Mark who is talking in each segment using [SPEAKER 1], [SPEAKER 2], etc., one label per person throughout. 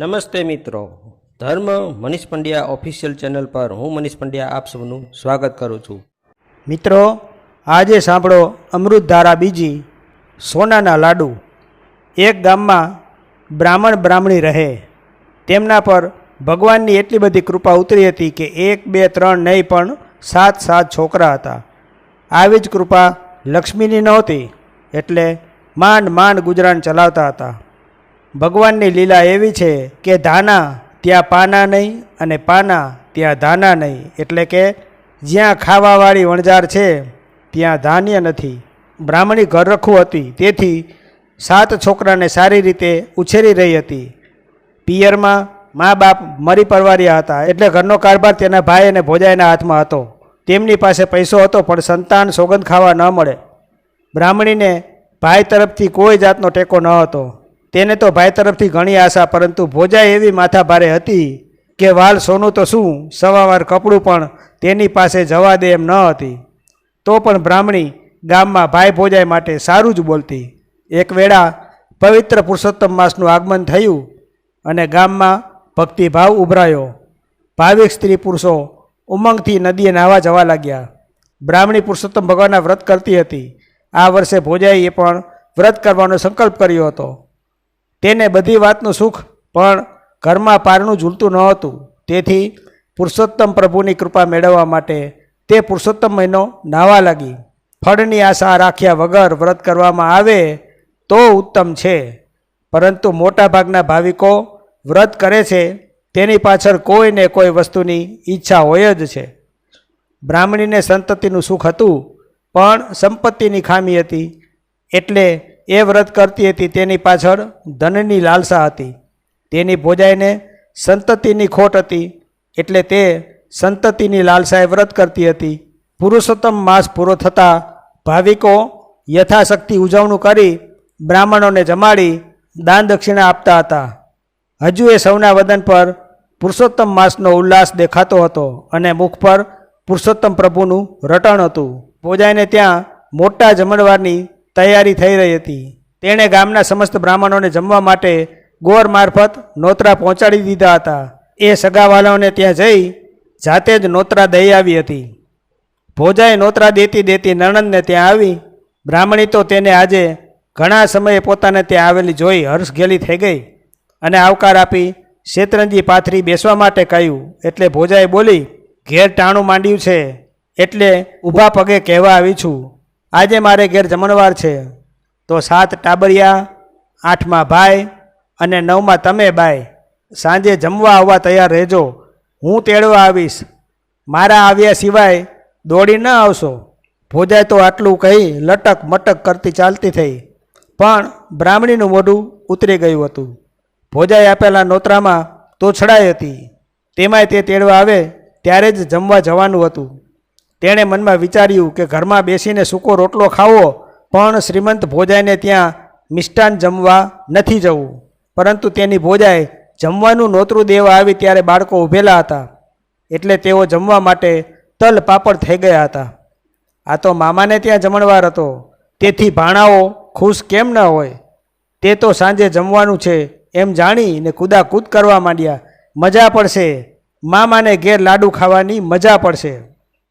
[SPEAKER 1] નમસ્તે મિત્રો, ધર્મ મનીષ પંડ્યા ઓફિશિયલ ચેનલ પર હું મનીષ પંડ્યા આપ સૌનું સ્વાગત કરું છું.
[SPEAKER 2] મિત્રો, આજે સાંભળો અમૃતધારા બીજી, સોનાના લાડુ. એક ગામમાં બ્રાહ્મણ બ્રાહ્મણી રહે. તેમના પર ભગવાનની એટલી બધી કૃપા ઉતરી હતી કે 1, 2, 3 નહીં પણ 7 છોકરા હતા. આવી જ કૃપા લક્ષ્મીની નહોતી, એટલે માંડ ગુજરાન ચલાવતા હતા. ભગવાનની લીલા એવી છે કે ધાના ત્યાં પાના નહીં અને પાના ત્યાં ધાના નહીં, એટલે કે જ્યાં ખાવાવાળી વણઝાર છે ત્યાં ધાન્ય નથી. બ્રાહ્મણી ઘરરખું હતી, તેથી 7 છોકરાને સારી રીતે ઉછેરી રહી હતી. પિયરમાં મા બાપ મરી પરવાર્યા હતા, એટલે ઘરનો કારભાર તેના ભાઈ અને ભોજાઈના હાથમાં હતો. તેમની પાસે પૈસો હતો, પણ સંતાન સોગંદ ખાવા ન મળે. બ્રાહ્મણીને ભાઈ તરફથી કોઈ જાતનો ટેકો ન હતો. તેને તો ભાઈ તરફથી ઘણી આશા, પરંતુ ભોજાઈ એવી માથા ભારે હતી કે વાલ સોનું તો શું, સવાવાર કપડું પણ તેની પાસે જવા દે એમ ન હતી. તો પણ બ્રાહ્મણી ગામમાં ભાઈ ભોજાઈ માટે સારું જ બોલતી. એક વેળા પવિત્ર પુરુષોત્તમ માસનું આગમન થયું અને ગામમાં ભક્તિભાવ ઉભરાયો. ભાવિક સ્ત્રી પુરુષો ઉમંગથી નદીએ નાહવા જવા લાગ્યા. બ્રાહ્મણી પુરુષોત્તમ ભગવાનના વ્રત કરતી હતી. આ વર્ષે ભોજાઈએ પણ વ્રત કરવાનો સંકલ્પ કર્યો હતો. તેને બધી વાતનું સુખ, પણ ઘરમાં પારણું ઝૂલતું ન હતું. તેથી પુરુષોત્તમ પ્રભુની કૃપા મેળવવા માટે તે પુરુષોત્તમ મહિનો નાહવા લાગી. ફળની આશા રાખ્યા વગર વ્રત કરવામાં આવે તો ઉત્તમ છે, પરંતુ મોટાભાગના ભાવિકો વ્રત કરે છે તેની પાછળ કોઈ ને કોઈ વસ્તુની ઈચ્છા હોય જ છે. બ્રાહ્મણીને સંતતિનું સુખ હતું, પણ સંપત્તિની ખામી હતી, એટલે એ વ્રત કરતી હતી. તેની પાછળ ધનની લાલસા હતી. તેની ભોજાઈને સંતતિની ખોટ હતી, એટલે તે સંતતિની લાલસાએ વ્રત કરતી હતી. પુરુષોત્તમ માસ પૂરો થતાં ભાવિકો યથાશક્તિ ઉજવણું કરી બ્રાહ્મણોને જમાડી દાન દક્ષિણા આપતા હતા. હજુ એ સૌના વદન પર પુરુષોત્તમ માસનો ઉલ્લાસ દેખાતો હતો અને મુખ પર પુરુષોત્તમ પ્રભુનું રટણ હતું. ભોજાઈને ત્યાં મોટા જમણવારની તૈયારી થઈ રહી હતી. તેણે ગામના સમસ્ત બ્રાહ્મણોને જમવા માટે ગોર મારફત નોતરા પહોંચાડી દીધા હતા. એ સગાવાલાઓને ત્યાં જઈ જાતે જ નોતરા દઈ આવી હતી. ભોજાએ નોતરા દેતી નણંદને ત્યાં આવી. બ્રાહ્મણી તો તેને આજે ઘણા સમયે પોતાને ત્યાં આવેલી જોઈ હર્ષઘેલી થઈ ગઈ અને આવકાર આપી શેતરંજી પાથરી બેસવા માટે કહ્યું. એટલે ભોજાએ બોલી, ઘેર ટાણું માંડ્યું છે, એટલે ઊભા પગે કહેવા આવી છું. આજે મારે ઘેર જમણવાર છે, તો 7 ટાબરિયા, 8માં ભાઈ અને 9માં તમે બાઈ સાંજે જમવા આવવા તૈયાર રહેજો. હું તેડવા આવીશ. મારા આવ્યા સિવાય દોડી ન આવશો. ભોજાએ તો આટલું કહી લટક મટક કરતી ચાલતી થઈ, પણ બ્રાહ્મણીનું મોઢું ઉતરી ગયું હતું. ભોજાએ આપેલા નોતરામાં તો છડાઈ હતી, તેમાંય તે તેડવા આવે ત્યારે જ જમવા જવાનું હતું. તેણે મનમાં વિચાર્યું કે ઘરમાં બેસીને સૂકો રોટલો ખાવો, પણ શ્રીમંત ભોજાઈને ત્યાં મિષ્ટાન જમવા નથી જવું. પરંતુ તેની ભોજાએ જમવાનું નોતરું દેવા આવી ત્યારે બાળકો ઊભેલા હતા, એટલે તેઓ જમવા માટે તલ પાપડ થઈ ગયા હતા. આ તો મામાને ત્યાં જમણવાર હતો, તેથી ભાણાઓ ખુશ કેમ ન હોય. તે તો સાંજે જમવાનું છે એમ જાણીને કૂદાકૂદ કરવા માંડ્યા. મજા પડશે, મામાને ઘેર લાડુ ખાવાની મજા પડશે.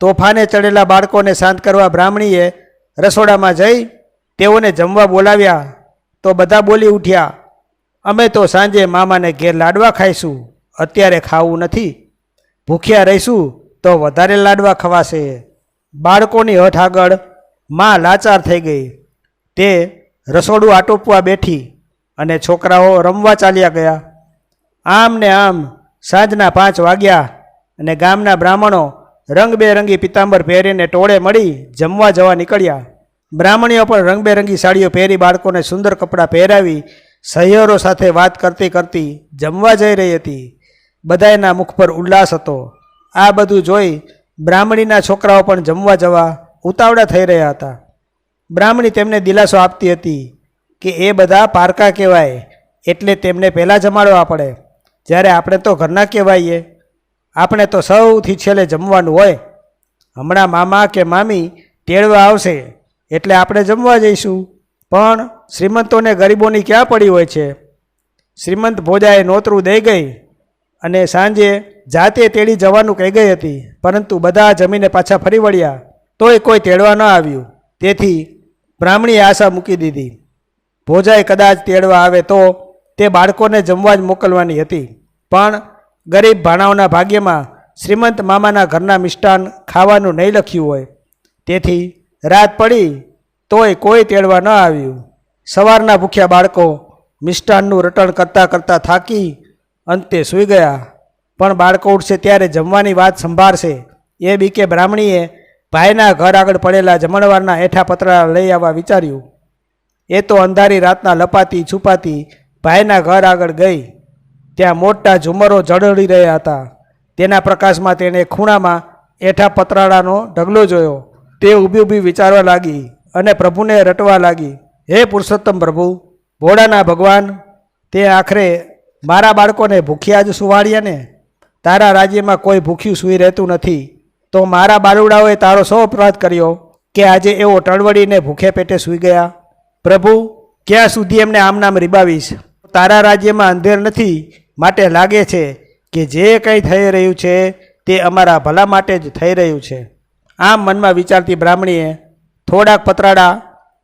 [SPEAKER 2] તોફાને ચડેલા બાળકોને શાંત કરવા બ્રાહ્મણીએ રસોડામાં જઈ તેઓને જમવા બોલાવ્યા. તો બધા બોલી ઉઠ્યા, અમે તો સાંજે મામાને ઘેર લાડવા ખાઈશું, અત્યારે ખાવું નથી. ભૂખ્યા રહીશું તો વધારે લાડવા ખવાશે. બાળકોની હઠ આગળ માં લાચાર થઈ ગઈ. તે રસોડું આટોપવા બેઠી અને છોકરાઓ રમવા ચાલ્યા ગયા. આમ ને આમ સાંજના 5 વાગ્યા અને ગામના બ્રાહ્મણો રંગબેરંગી પિતાંબર પહેરીને ટોળે મળી જમવા જવા નીકળ્યા. બ્રાહ્મણીઓ પણ રંગબેરંગી સાડીઓ પહેરી બાળકોને સુંદર કપડાં પહેરાવી સહિયરો સાથે વાત કરતી કરતી જમવા જઈ રહી હતી. બધાયના મુખ પર ઉલ્લાસ હતો. આ બધું જોઈ બ્રાહ્મણીના છોકરાઓ પણ જમવા જવા ઉતાવળા થઈ રહ્યા હતા. બ્રાહ્મણી તેમને દિલાસો આપતી હતી કે એ બધા પારકા કહેવાય, એટલે તેમને પહેલાં જમાડવા પડે, જ્યારે આપણે તો ઘરના કહેવાઈએ. આપણે તો સૌથી છેલ્લે જમવાનું હોય. હમણાં મામા કે મામી તેડવા આવશે, એટલે આપણે જમવા જઈશું. પણ શ્રીમંતોને ગરીબોની ક્યાં પડી હોય છે. શ્રીમંત ભોજાએ નોતરું દઈ ગઈ અને સાંજે જાતે તેડી જવાનું કહી ગઈ હતી, પરંતુ બધા જમીને પાછા ફરી વળ્યા તોય કોઈ તેડવા ન આવ્યું. તેથી બ્રાહ્મણીએ આશા મૂકી દીધી. ભોજાએ કદાચ તેડવા આવે તો તે બાળકોને જમવા જ મોકલવાની હતી, પણ ગરીબ ભાણાઓના ભાગ્યમાં શ્રીમંત મામાના ઘરના મિષ્ટાન ખાવાનું નહીં લખ્યું હોય. તેથી રાત પડી તોય કોઈ તેડવા ન આવ્યું. સવારના ભૂખ્યા બાળકો મિષ્ટાનનું રટણ કરતાં કરતાં થાકી અંતે સૂઈ ગયા. પણ બાળકો ઉઠશે ત્યારે જમવાની વાત સંભાળશે એ બીકે બ્રાહ્મણીએ ભાઈના ઘર આગળ પડેલા જમણવારના એઠા પતરા લઈ આવવા વિચાર્યું. એ તો અંધારી રાતના લપાતી છુપાતી ભાઈના ઘર આગળ ગઈ. ત્યાં મોટા ઝુમરો ઝળહળી રહ્યા હતા. તેના પ્રકાશમાં તેણે ખૂણામાં એઠા પતરાળાનો ઢગલો જોયો. તે ઊભી ઊભી વિચારવા લાગી અને પ્રભુને રટવા લાગી, હે પુરુષોત્તમ પ્રભુ, ભોળાના ભગવાન, તે આખરે મારા બાળકોને ભૂખ્યા જ સુવાડ્યા ને? તારા રાજ્યમાં કોઈ ભૂખ્યું સૂઈ રહેતું નથી. તો મારા બાલુડાઓએ તારો શો અપરાધ કર્યો કે આજે એવો ટળવળીને ભૂખે પેટે સૂઈ ગયા? પ્રભુ, ક્યાં સુધી એમને આમ નામ રીબાવીશ? તારા રાજ્યમાં અંધેર નથી, માટે લાગે છે કે જે કંઈ થઈ રહ્યું છે તે અમારા ભલા માટે જ થઈ રહ્યું છે. આમ મનમાં વિચારતી બ્રાહ્મણીએ થોડાક પતરાડા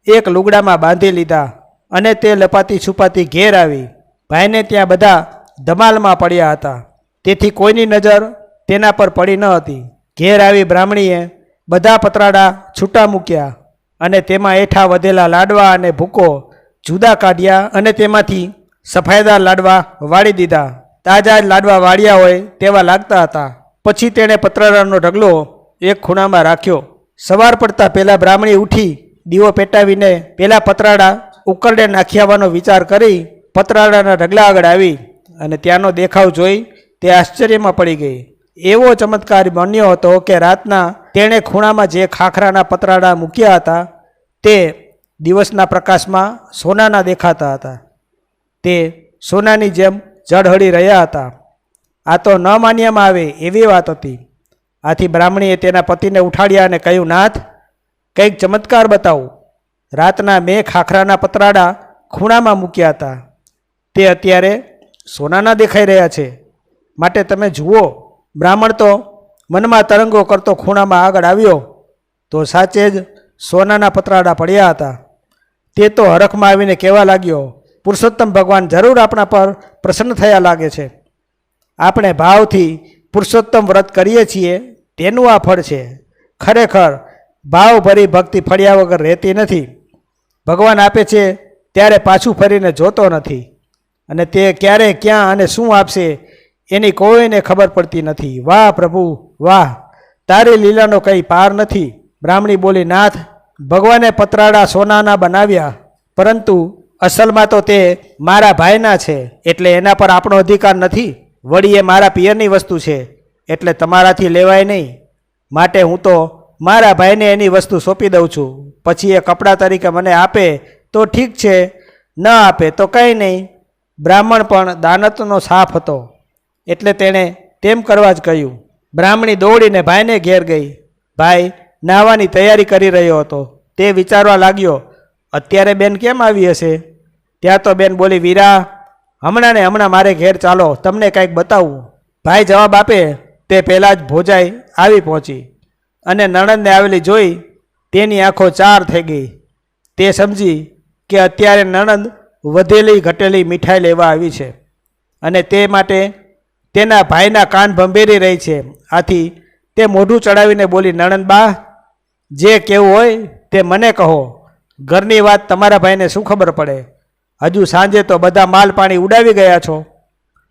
[SPEAKER 2] એક લુગડામાં બાંધી લીધા અને તે લપાતી છુપાતી ઘેર આવી. ભાઈને ત્યાં બધા ધમાલમાં પડ્યા હતા, તેથી કોઈની નજર તેના પર પડી ન હતી. ઘેર આવી બ્રાહ્મણીએ બધા પતરાડા છૂટા મૂક્યા અને તેમાં એઠા વધેલા લાડવા અને ભૂકો જુદા કાઢ્યા અને તેમાંથી સફાયદાર લાડવા વાળી દીધા. તાજા જ લાડવા વાળ્યા હોય તેવા લાગતા હતા. પછી તેણે પતરાડાનો ઢગલો એક ખૂણામાં રાખ્યો. સવાર પડતા પહેલાં બ્રાહ્મણી ઉઠી દીવો પેટાવીને પેલા પતરાડા ઉકરડે નાખી આવવાનો વિચાર કરી પતરાડાના ઢગલા આગળ આવી અને ત્યાંનો દેખાવ જોઈ તે આશ્ચર્યમાં પડી ગઈ. એવો ચમત્કાર બન્યો હતો કે રાતના તેણે ખૂણામાં જે ખાખરાના પતરાડા મૂક્યા હતા તે દિવસના પ્રકાશમાં સોનાના દેખાતા હતા. તે સોનાની જેમ ઝળહળી રહ્યા હતા. આ તો ન માન્યામાં આવે એવી વાત હતી. આથી બ્રાહ્મણીએ તેના પતિને ઉઠાડ્યા અને કહ્યું, નાથ, કંઈક ચમત્કાર બતાવું. રાતના મેં ખાખરાના પતરાડા ખૂણામાં મૂક્યા હતા, તે અત્યારે સોનાના દેખાઈ રહ્યા છે, માટે તમે જુઓ. બ્રાહ્મણ તો મનમાં તરંગો કરતો ખૂણામાં આગળ આવ્યો તો સાચે જ સોનાના પતરાડા પડ્યા હતા. તે તો હરખમાં આવીને કહેવા લાગ્યો, પુરુષોત્તમ ભગવાન જરૂર આપણા પર પ્રસન્ન થયા લાગે છે. આપણે ભાવથી પુરુષોત્તમ વ્રત કરીએ છીએ તેનું આ ફળ છે. ખરેખર ભાવભરી ભક્તિ ફળ્યા વગર રહેતી નથી. ભગવાન આપે છે ત્યારે પાછું ફરીને જોતો નથી, અને તે ક્યારે ક્યાં અને શું આપશે એની કોઈને ખબર પડતી નથી. વાહ પ્રભુ વાહ, તારી લીલાનો કંઈ પાર નથી. બ્રાહ્મણી બોલી, નાથ, ભગવાને પતરાડા સોનાના બનાવ્યા, પરંતુ અસલમાં તો તે મારા ભાઈના છે, એટલે એના પર આપણો અધિકાર નથી. વળી એ મારા પિયરની વસ્તુ છે, એટલે તમારાથી લેવાય નહીં. માટે હું તો મારા ભાઈને એની વસ્તુ સોંપી દઉં છું. પછી એ કપડાં તરીકે મને આપે તો ઠીક છે, ન આપે તો કંઈ નહીં. બ્રાહ્મણ પણ દાનતનો સાફ હતો, એટલે તેણે તેમ કરવા જ કહ્યું. બ્રાહ્મણી દોડીને ભાઈને ઘેર ગઈ. ભાઈ નાહવાની તૈયારી કરી રહ્યો હતો. તે વિચારવા લાગ્યો, અત્યારે બેન કેમ આવી હશે? ત્યાં તો બેન બોલી, વીરા, હમણાં ને હમણાં મારે ઘેર ચાલો, તમને કંઈક બતાવું. ભાઈ જવાબ આપે તે પહેલાં જ ભોજાઈ આવી પહોંચી અને નણંદને આવેલી જોઈ તેની આંખો ચાર થઈ ગઈ. તે સમજી કે અત્યારે નણંદ વધેલી ઘટેલી મીઠાઈ લેવા આવી છે અને તે માટે તેના ભાઈના કાન ભંભેરી રહી છે. આથી તે મોઢું ચડાવીને બોલી, નણંદ બા, જે કહેવું હોય તે મને કહો. ઘરની વાત તમારા ભાઈને શું ખબર પડે? હજુ સાંજે તો બધા માલ પાણી ઉડાવી ગયા છો.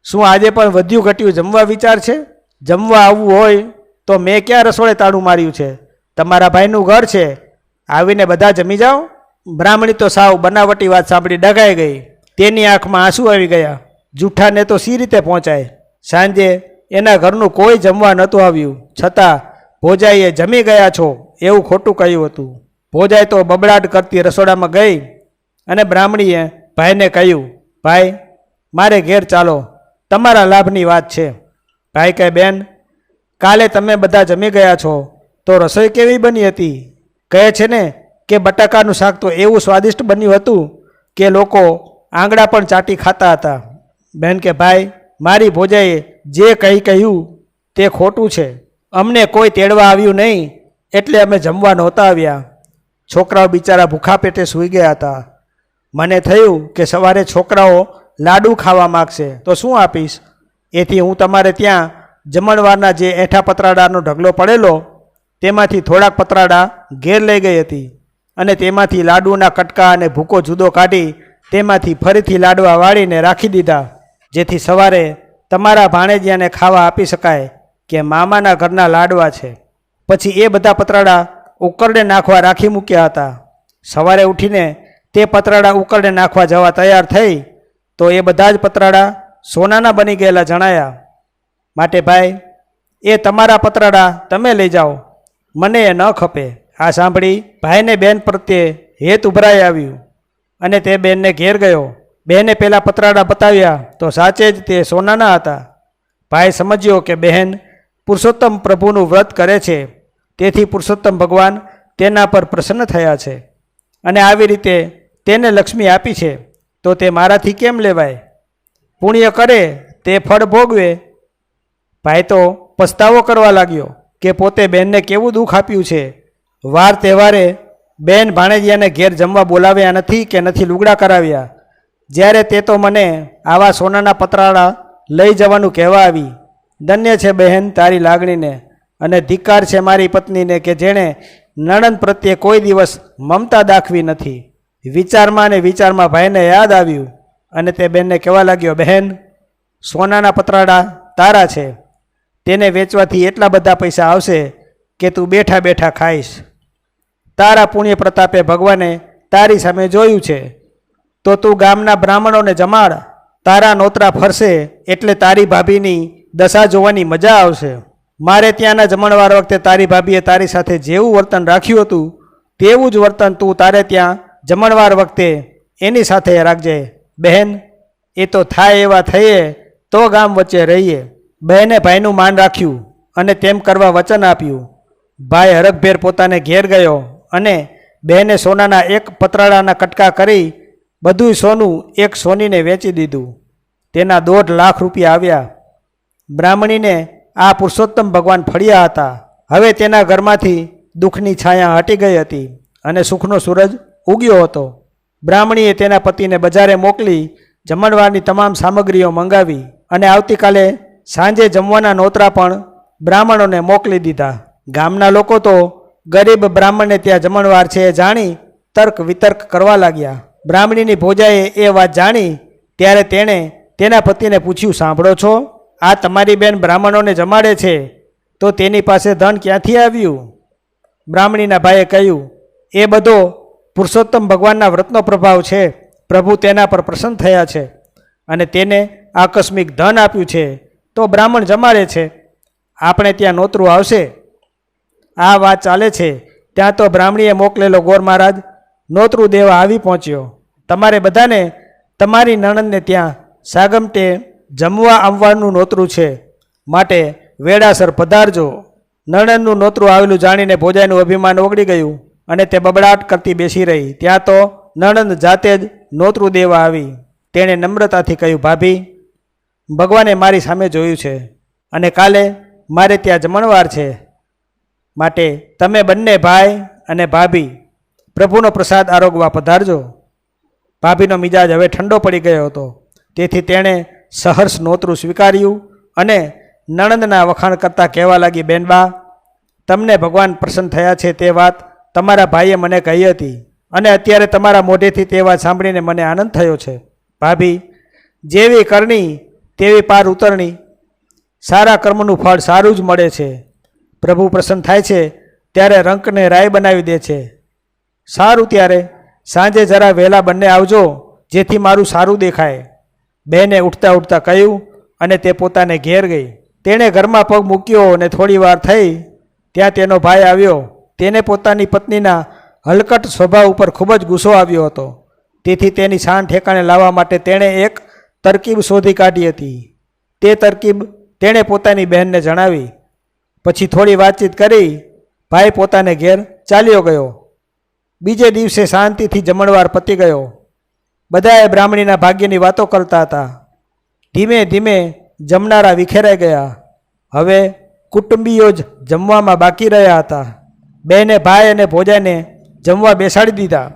[SPEAKER 2] શું આજે પણ વધ્યું ઘટ્યું જમવા વિચાર છે? જમવા આવવું હોય તો મેં ક્યાં રસોડે તાળું માર્યું છે? તમારા ભાઈનું ઘર છે, આવીને બધા જમી જાઓ. બ્રાહ્મણી તો સાવ બનાવટી વાત સાંભળી ડઘાઈ ગઈ. તેની આંખમાં આંસુ આવી ગયા. જૂઠાને તો સી રીતે પહોંચાય? સાંજે એના ઘરનું કોઈ જમવા નહોતું આવ્યું, છતાં ભોજાઈએ જમી ગયા છો એવું ખોટું કહ્યું હતું. ભોજાઈ તો બબડાટ કરતી રસોડામાં ગઈ અને બ્રાહ્મણીએ ભાઈને કહ્યું, ભાઈ, મારે ઘેર ચાલો, તમારા લાભની વાત છે. ભાઈ કહે, બેન, કાલે તમે બધા જમી ગયા છો તો રસોઈ કેવી બની હતી? કહે છે ને કે બટાકાનું શાક તો એવું સ્વાદિષ્ટ બન્યું હતું કે લોકો આંગળા પણ ચાટી ખાતા હતા. બહેન કે ભાઈ મારી ભોજાએ જે કહ્યું તે ખોટું છે. અમને કોઈ તેડવા આવ્યું નહીં એટલે અમે જમવા નહોતા આવ્યા. છોકરાઓ બિચારા ભૂખા પેટે સૂઈ ગયા હતા. મને થયું કે સવારે છોકરાઓ લાડુ ખાવા માગશે તો શું આપીશ, એથી હું તમારે ત્યાં જમણવારના જે એઠા પતરાડાનો ઢગલો પડેલો તેમાંથી થોડાક પતરાડા ઘેર લઈ ગઈ હતી અને તેમાંથી લાડુના કટકા અને ભૂકો જુદો કાઢી તેમાંથી ફરીથી લાડવા વાળીને રાખી દીધા, જેથી સવારે તમારા ભાણેજિયાને ખાવા આપી શકાય કે મામાના ઘરના લાડવા છે. પછી એ બધા પતરાડા ઉકરડે નાખવા રાખી મૂક્યા હતા. સવારે ઉઠીને તે પતરાડા ઉકરડે નાખવા જવા તૈયાર થઈ તો એ બધા જ પતરાડા સોનાના બની ગયેલા જણાયા. માટે ભાઈ એ તમારા પતરાડા તમે લઈ જાઓ, મને એ ન ખપે. આ સાંભળી ભાઈને બેન પ્રત્યે હેત ઉભરાઈ આવ્યું અને તે બેનને ઘેર ગયો. બહેને પેલા પતરાડા બતાવ્યા તો સાચે જ તે સોનાના હતા. ભાઈ સમજ્યો કે બહેન પુરુષોત્તમ પ્રભુનું વ્રત કરે છે, તેથી પુરુષોત્તમ ભગવાન તેના પર પ્રસન્ન થયા છે અને આવી રીતે તેને લક્ષ્મી આપી છે, તો તે મારાથી કેમ લેવાય? પુણ્ય કરે તે ફળ ભોગવે. ભાઈ તો પસ્તાવો કરવા લાગ્યો કે પોતે બહેનને કેવું દુઃખ આપ્યું છે. વાર તહેવારે બેન ભાણેજિયાને ઘેર જમવા બોલાવ્યા નથી કે નથી લુગડા કરાવ્યા, જ્યારે તે તો મને આવા સોનાના પતરાડા લઈ જવાનું કહેવા આવી. ધન્ય છે બહેન તારી લાગણીને, અને ધિક્કાર છે મારી પત્નીને કે જેણે નણંદ પ્રત્યે કોઈ દિવસ મમતા દાખવી નથી. વિચારમાં ને વિચારમાં ભાઈને યાદ આવ્યું અને તે બહેનને કહેવા લાગ્યો, બહેન સોનાના પતરાડા તારા છે, તેને વેચવાથી એટલા બધા પૈસા આવશે કે તું બેઠા બેઠા ખાઈશ. તારા પુણ્ય પ્રતાપે ભગવાને તારી સામે જોયું છે, તો તું ગામના બ્રાહ્મણોને જમાડ. તારા નોતરા ફરશે એટલે તારી ભાભીની દશા જોવાની મજા આવશે. મારે ત્યાંના જમણવાર વખતે તારી ભાભીએ તારી સાથે જેવું વર્તન રાખ્યું હતું તેવું જ વર્તન તું તારે ત્યાં જમણવાર વખતે એની સાથે રાખજે. બહેન એ તો થાય એવા થઈએ તો ગામ વચ્ચે રહીએ. બહેને ભાઈનું માન રાખ્યું અને તેમ કરવા વચન આપ્યું. ભાઈ હરખભેર પોતાને ઘેર ગયો અને બહેને સોનાના એક પતરાડાના કટકા કરી બધું સોનું એક સોનીને વેચી દીધું. તેના 1.5 લાખ રૂપિયા આવ્યા. બ્રાહ્મણીને આ પુરુષોત્તમ ભગવાન ફળ્યા હતા. હવે તેના ઘરમાંથી દુઃખની છાયા હટી ગઈ હતી અને સુખનો સૂરજ ઉગ્યો હતો. બ્રાહ્મણીએ તેના પતિને બજારે મોકલી જમણવારની તમામ સામગ્રીઓ મંગાવી અને આવતીકાલે સાંજે જમવાના નોતરા પણ બ્રાહ્મણોને મોકલી દીધા. ગામના લોકો તો ગરીબ બ્રાહ્મણને ત્યાં જમણવાર છે એ જાણી તર્ક વિતર્ક કરવા લાગ્યા. બ્રાહ્મણીની ભોજાએ એ વાત જાણી ત્યારે તેણે તેના પતિને પૂછ્યું, સાંભળો છો, આ તમારી બેન બ્રાહ્મણોને જમાડે છે તો તેની પાસે ધન ક્યાંથી આવ્યું? બ્રાહ્મણીના ભાઈએ કહ્યું, એ બધો પુરુષોત્તમ ભગવાનના વ્રતનો પ્રભાવ છે. પ્રભુ તેના પર પ્રસન્ન થયા છે અને તેને આકસ્મિક ધન આપ્યું છે તો બ્રાહ્મણ જમાડે છે. આપણે ત્યાં નોતરું આવશે. આ વાત ચાલે છે ત્યાં તો બ્રાહ્મણીએ મોકલેલો ગોર મહારાજ નોતરું દેવા આવી પહોંચ્યો. તમારે બધાને તમારી નણંદને ત્યાં સાગમટે જમવા આવવાનું નોતરું છે, માટે વેળાસર પધારજો. નણંદનું નોતરું આવેલું જાણીને ભોજાઈનું અભિમાન ઓગળી ગયું અને તે બબડાટ કરતી બેસી રહી. ત્યાં તો નણંદ જાતે જ નોતરું દેવા આવી. તેણે નમ્રતાથી કહ્યું, ભાભી, ભગવાને મારી સામે જોયું છે અને કાલે મારે ત્યાં જમણવાર છે, માટે તમે બંને ભાઈ અને ભાભી પ્રભુનો પ્રસાદ આરોગવા પધારજો. ભાભીનો મિજાજ હવે ઠંડો પડી ગયો હતો, તેથી તેણે સહર્ષ નોતરું સ્વીકાર્યું અને નણંદના વખાણ કરતાં કહેવા લાગી, બેનબા, તમને ભગવાન પ્રસન્ન થયા છે તે વાત તમારા ભાઈએ મને કહી હતી અને અત્યારે તમારા મોઢેથી તે વાત સાંભળીને મને આનંદ થયો છે. ભાભી, જેવી કરણી તેવી પાર ઉતરણી. સારા કર્મનું ફળ સારું જ મળે છે. પ્રભુ પ્રસન્ન થાય છે ત્યારે રંકને રાય બનાવી દે છે. સારું, ત્યારે સાંજે જરા વહેલા બંને આવજો, જેથી મારું સારું દેખાય. બહેને ઉઠતા ઉઠતા કહ્યું અને તે પોતાને ઘેર ગઈ. તેણે ઘરમાં પગ મૂક્યો અને થોડી વાર થઈ ત્યાં તેનો ભાઈ આવ્યો. તેને પોતાની પત્નીના હલકટ સ્વભાવ ઉપર ખૂબ જ ગુસ્સો આવ્યો હતો, તેથી તેની શાન ઠેકાણે લાવવા માટે તેણે એક તરકીબ શોધી કાઢી હતી. તે તરકીબ તેણે પોતાની બહેનને જણાવી. પછી થોડી વાતચીત કરી ભાઈ પોતાને ઘેર ચાલ્યો ગયો. બીજે દિવસે શાંતિથી જમણવાર પતી ગયો. બધાએ બ્રાહ્મણીના ભાગ્યની વાતો કરતા હતા. ધીમે ધીમે જમનારા વિખેરાઈ ગયા. હવે કુટુંબીઓ જ જમવામાં બાકી રહ્યા હતા. બેને ભાઈ અને ભોજાઈને જમવા બેસાડી દીધા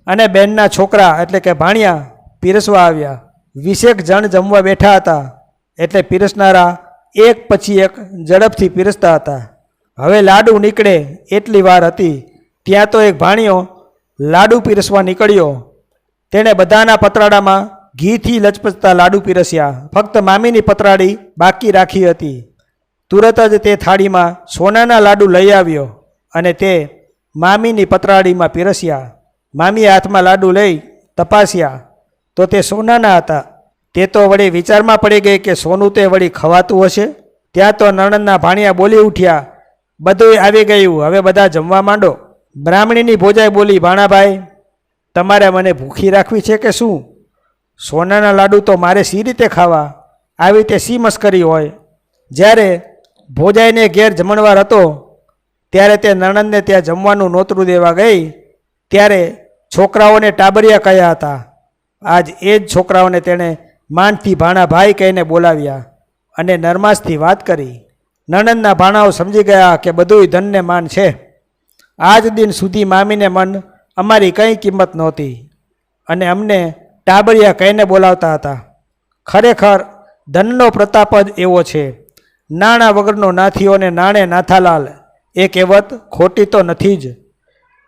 [SPEAKER 2] અને બેનના છોકરા એટલે કે ભાણિયા પીરસવા આવ્યા. 20 જણ જમવા બેઠા હતા એટલે પીરસનારા એક પછી એક ઝડપથી પીરસતા હતા. હવે લાડુ નીકળે એટલી વાર હતી ત્યાં તો એક ભાણિયો લાડુ પીરસવા નીકળ્યો. તેણે બધાના પતરાડામાં ઘીથી લચપચતા લાડુ પીરસ્યા. ફક્ત મામીની પતરાડી બાકી રાખી હતી. તુરત જ તે થાળીમાં સોનાના લાડુ લઈ આવ્યો અને તે મામીની પતરાડીમાં પીરસ્યા. મામીએ હાથમાં લાડુ લઈ તપાસ્યા તો તે સોનાના હતા. તે તો વળી વિચારમાં પડી ગઈ કે સોનું તે વળી ખવાતું હશે. ત્યાં તો નણંદના ભાણિયા બોલી ઉઠ્યા, બધુંય આવી ગયું, હવે બધા જમવા માંડો. બ્રાહ્મણીની ભોજાઈ બોલી, ભાણાભાઈ તમારે મને ભૂખી રાખવી છે કે શું? સોનાના લાડુ તો મારે સી રીતે ખાવા? આવી રીતે સી મસ્કરી હોય? જ્યારે ભોજાઈને ઘેર જમણવાર હતો ત્યારે તે નણંદને ત્યાં જમવાનું નોતરું દેવા ગઈ ત્યારે છોકરાઓને ટાબરિયા કહ્યા હતા. આજ એ જ છોકરાઓને તેણે માનથી ભાણાભાઈ કહીને બોલાવ્યા અને નરમાસથી વાત કરી. નણંદના ભાણાઓ સમજી ગયા કે બધુંય ધનને માન છે. આજ દિન સુધી મામીને મન અમારી કંઈ કિંમત નહોતી અને અમને ટાબરિયા કહીને બોલાવતા હતા. ખરેખર ધનનો પ્રતાપ જ એવો છે. નાણાં વગરનો નાથીઓને નાણે નાથાલાલ એ કહેવત ખોટી તો નથી જ.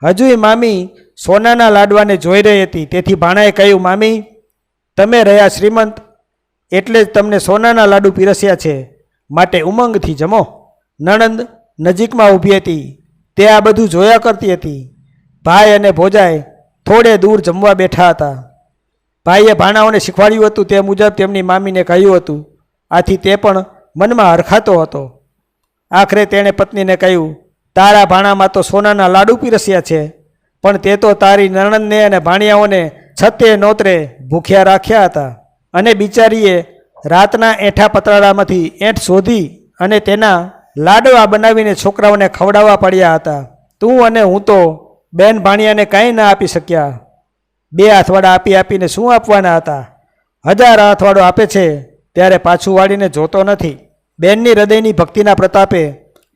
[SPEAKER 2] હજુય મામી સોનાના લાડવાને જોઈ રહી હતી. તેથી ભાણાએ કહ્યું, મામી તમે રહ્યા શ્રીમંત એટલે જ તમને સોનાના લાડુ પીરસ્યા છે, માટે ઉમંગથી જમો. નણંદ નજીકમાં ઊભી હતી. તે આ બધું જોયા કરતી હતી. ભાઈ અને ભોજાઈ થોડે દૂર જમવા બેઠા હતા. ભાઈએ ભાણાઓને શીખવાડ્યું હતું તે મુજબ તેમની મામીને કહ્યું હતું. આથી તે પણ મનમાં હરખાતો હતો. આખરે તેણે પત્નીને કહ્યું, તારા ભાણામાં તો સોનાના લાડુ પીરસ્યા છે, પણ તે તો તારી નણંદને અને ભાણિયાઓને છતે નોતરે ભૂખ્યા રાખ્યા હતા અને બિચારીએ રાતના એઠા પતરાડામાંથી એંઠ શોધી અને તેના લાડવા બનાવીને છોકરાઓને ખવડાવવા પડ્યા હતા. તું અને હું તો બેન ભાણિયાને કાંઈ ના આપી શક્યા. 2 હાથવાડા આપી આપીને શું આપવાના હતા? 1000 હાથવાડો આપે છે ત્યારે પાછું વાળીને જોતો નથી. બેનની હૃદયની ભક્તિના પ્રતાપે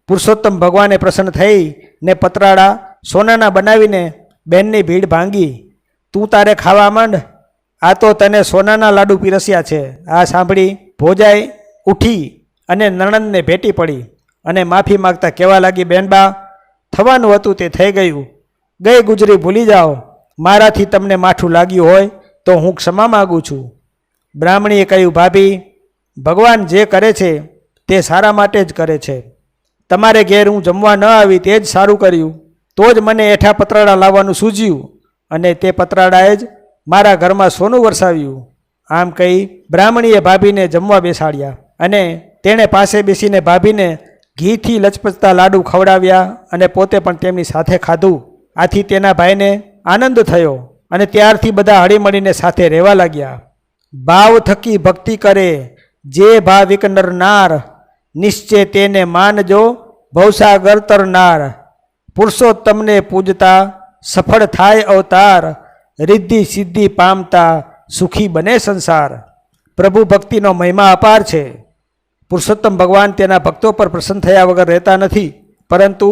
[SPEAKER 2] પુરુષોત્તમ ભગવાને પ્રસન્ન થઈ ને પતરાડા સોનાના બનાવીને બેનની ભીડ ભાંગી. તું તારે ખાવા માંડ, આ તો તને સોનાના લાડુ પીરસ્યા છે. આ સાંભળી ભોજાઈ ઉઠી અને નણંદને ભેટી પડી અને માફી માગતા કહેવા લાગી, બેનબા થવાનું હતું તે થઈ ગયું. ગઈ ગુજરી ભૂલી જાઓ. મારાથી તમને માઠું લાગ્યું હોય તો હું ક્ષમા માગું છું. બ્રાહ્મણીએ કહ્યું, ભાભી ભગવાન જે કરે છે તે સારા માટે જ કરે છે. તમારે ઘેર હું જમવા ન આવી તે જ સારું કર્યું. તો જ મને એઠા પતરાડા લાવવાનું સૂઝ્યું અને તે પતરાડાએ જ મારા ઘરમાં સોનું વરસાવ્યું. આમ કહી બ્રાહ્મણીએ ભાભીને જમવા બેસાડ્યા અને તેણે પાસે બેસીને ભાભીને ઘીથી લચપચતા લાડુ ખવડાવ્યા અને પોતે પણ તેમની સાથે ખાધું. આથી તેના ભાઈને આનંદ થયો અને ત્યારથી બધા હળીમળીને સાથે રહેવા લાગ્યા. ભાવ થકી ભક્તિ કરે જે ભાવિક નર નાર, નિશ્ચય તેને માનજો ભવસાગર તરનાર. પુરુષોત્તમને પૂજતા સફળ થાય અવતાર, રિદ્ધિ સિદ્ધિ પામતા સુખી બને સંસાર. પ્રભુ ભક્તિનો મહિમા અપાર છે. પુરુષોત્તમ ભગવાન તેના ભક્તો પર પ્રસન્ન થયા વગર રહેતા નથી, પરંતુ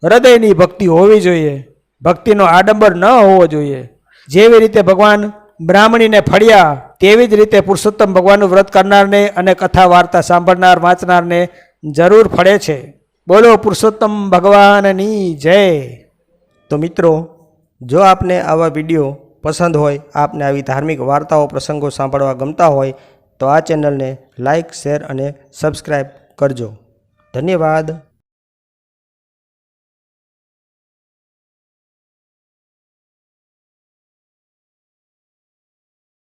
[SPEAKER 2] હૃદયની ભક્તિ હોવી જોઈએ. ભક્તિનો આડંબર ન હોવો જોઈએ. જેવી રીતે ભગવાન બ્રાહ્મણીને ફળ્યા તેવી જ રીતે પુરુષોત્તમ ભગવાનનું વ્રત કરનારને અને કથા વાર્તા સાંભળનાર વાંચનારને જરૂર ફળે છે. બોલો પુરુષોત્તમ ભગવાનની જય.
[SPEAKER 1] તો મિત્રો, જો આપને આવા વિડીયો પસંદ હોય, આપને આવી ધાર્મિક વાર્તાઓ પ્રસંગો સાંભળવા ગમતા હોય તો આ ચેનલને લાઇક, શેર અને સબસ્ક્રાઈબ કરજો. ધન્યવાદ.